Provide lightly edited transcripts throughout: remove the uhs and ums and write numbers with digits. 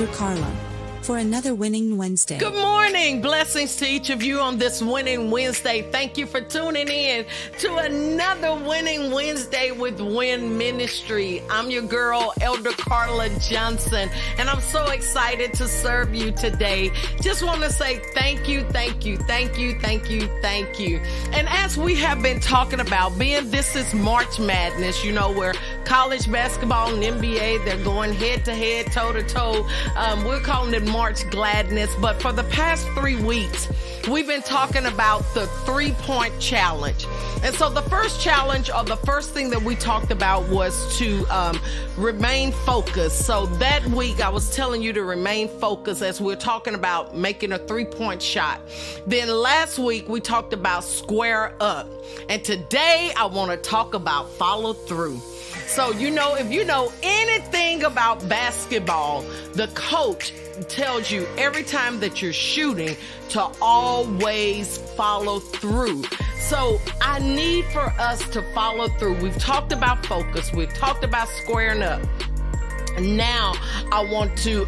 Elder Carla, for another Winning Wednesday. Good morning. Blessings to each of you on this Winning Wednesday. Thank you for tuning in to another Winning Wednesday with W.I.N Ministry. I'm your girl, Elder Carla Johnson, and I'm so excited to serve you today. Just want to say thank you, thank you, thank you, thank you, thank you. And as we have been talking about, this is March Madness, where college basketball and NBA, they're going head to head, toe to toe. We're calling it March Gladness, but for the past 3 weeks, we've been talking about the 3-point challenge. And so the first challenge, or the first thing that we talked about, was to remain focused. So that week, I was telling you to remain focused as we're talking about making a 3-point shot. Then last week, we talked about square up. And today, I want to talk about follow through. So, if you know anything about basketball, the coach tells you every time that you're shooting to always follow through. So I need for us to follow through. We've talked about focus. We've talked about squaring up. Now I want to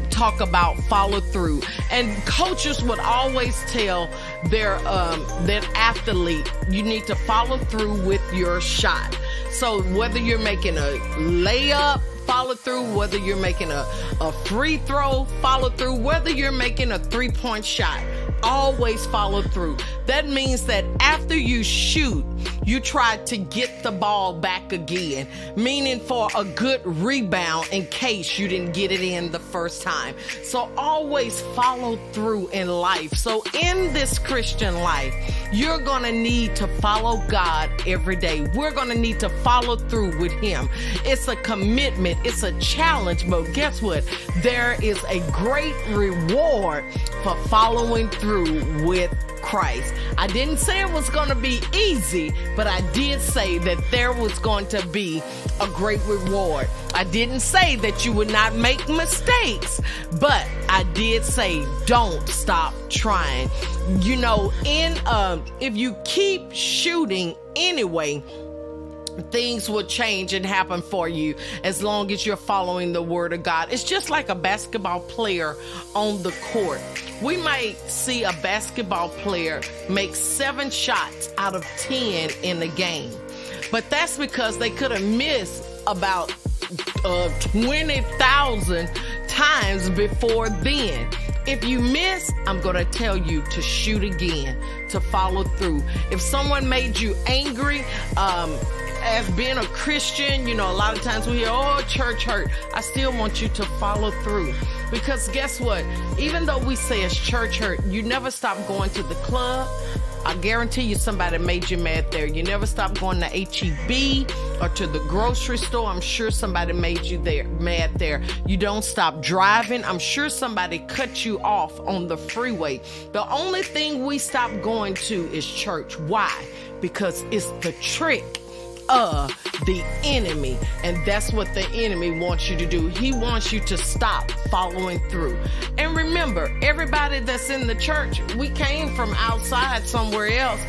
talk about follow through. And coaches would always tell their athlete, you need to follow through with your shot. So whether you're making a layup, follow through, whether you're making a free throw, follow through, whether you're making a 3-point shot, always follow through. That means that after you shoot, you try to get the ball back again, meaning for a good rebound in case you didn't get it in the first time. So always follow through in life. So in this Christian life, you're going to need to follow God every day. We're going to need to follow through with Him. It's a commitment. It's a challenge. But guess what? There is a great reward for following through with Christ. I didn't say it was going to be easy, but I did say that there was going to be a great reward. I didn't say that you would not make mistakes, but I did say don't stop trying. If you keep shooting anyway, things will change and happen for you as long as you're following the word of God. It's just like a basketball player on the court. We might see a basketball player make 7 shots out of 10 in the game, but that's because they could have missed about 20,000 times before then. If you miss, I'm going to tell you to shoot again, to follow through. If someone made you angry, as being a Christian, a lot of times we hear, church hurt. I still want you to follow through. Because guess what? Even though we say it's church hurt, you never stop going to the club. I guarantee you somebody made you mad there. You never stop going to H-E-B or to the grocery store. I'm sure somebody made you mad there. You don't stop driving. I'm sure somebody cut you off on the freeway. The only thing we stop going to is church. Why? Because it's the trick of the enemy, and that's what the enemy wants you to do. He wants you to stop following through. And remember, everybody that's in the church, we came from outside somewhere else,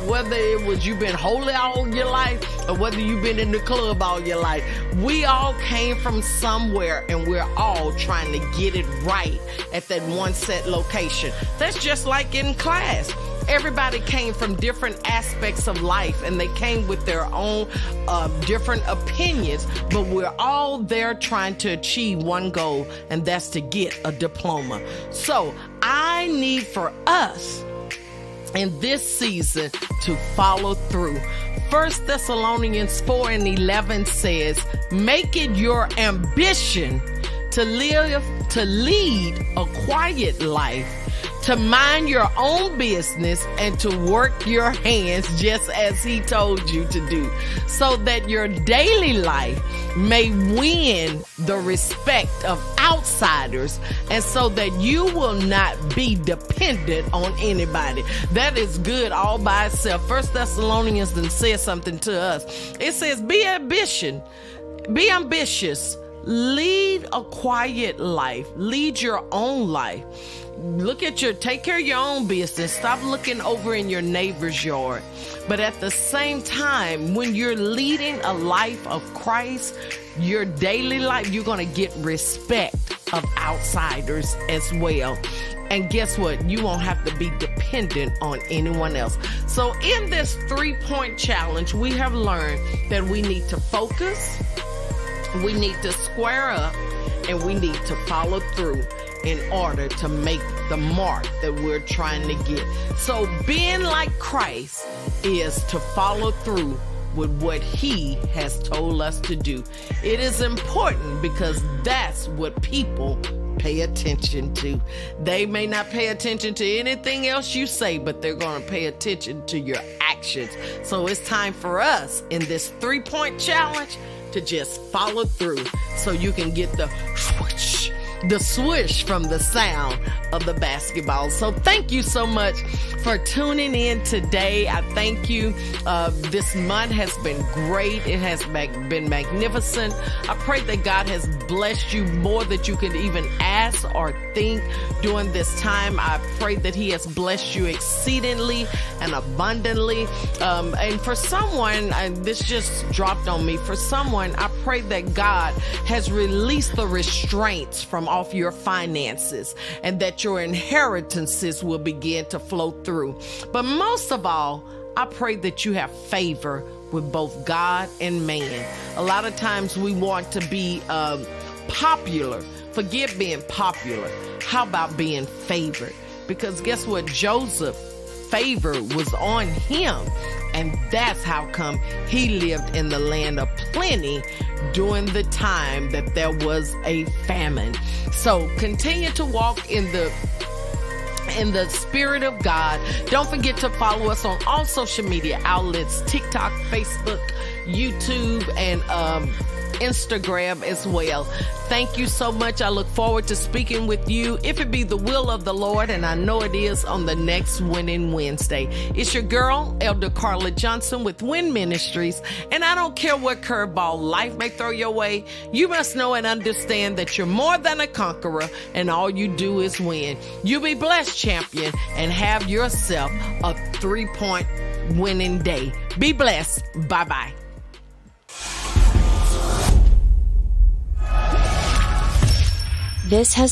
whether it was you've been holy all your life or whether you've been in the club all your life. We all came from somewhere, and we're all trying to get it right at that one set location. That's just like in class. Everybody came from different aspects of life, and they came with their own different opinions, but we're all there trying to achieve one goal, and that's to get a diploma. So I need for us in this season to follow through. 1 Thessalonians 4:11 says, make it your ambition to lead a quiet life, to mind your own business, and to work your hands just as He told you to do, so that your daily life may win the respect of outsiders, and so that you will not be dependent on anybody. That is good all by itself. 1 Thessalonians then says something to us. It says, be ambitious, lead a quiet life, lead your own life. Take care of your own business. Stop looking over in your neighbor's yard. But at the same time, when you're leading a life of Christ, your daily life, you're going to get respect of outsiders as well. And guess what? You won't have to be dependent on anyone else. So in this 3-point challenge, we have learned that we need to focus, we need to square up, and we need to follow through in order to make the mark that we're trying to get. So being like Christ is to follow through with what he has told us to do. It is important because that's what people pay attention to. They may not pay attention to anything else you say, but they're going to pay attention to your actions. So it's time for us in this 3-point challenge to just follow through so you can get the swish from the sound of the basketball. So thank you so much for tuning in today. I thank you. This month has been great. It has been magnificent. I pray that God has blessed you more than you could even ask or think during this time. I pray that he has blessed you exceedingly and abundantly. And for someone, this just dropped on me. For someone, I pray that God has released the restraints from off your finances and that your inheritances will begin to flow through. But most of all, I pray that you have favor with both God and man. A lot of times we want to be popular. Forget being popular. How about being favored? Because guess what? Joseph, favor was on him. And that's how come he lived in the land of plenty during the time that there was a famine. So continue to walk in the Spirit of God. Don't forget to follow us on all social media outlets, TikTok, Facebook, YouTube, and Instagram as well. Thank you so much. I look forward to speaking with you, if it be the will of the Lord, and I know it is, on the next Winning Wednesday. It's your girl, Elder Carla Johnson with W.I.N Ministries, and I don't care what curveball life may throw your way. You must know and understand that you're more than a conqueror, and all you do is win. You be blessed, champion, and have yourself a 3-point winning day. Be blessed. Bye-bye. This has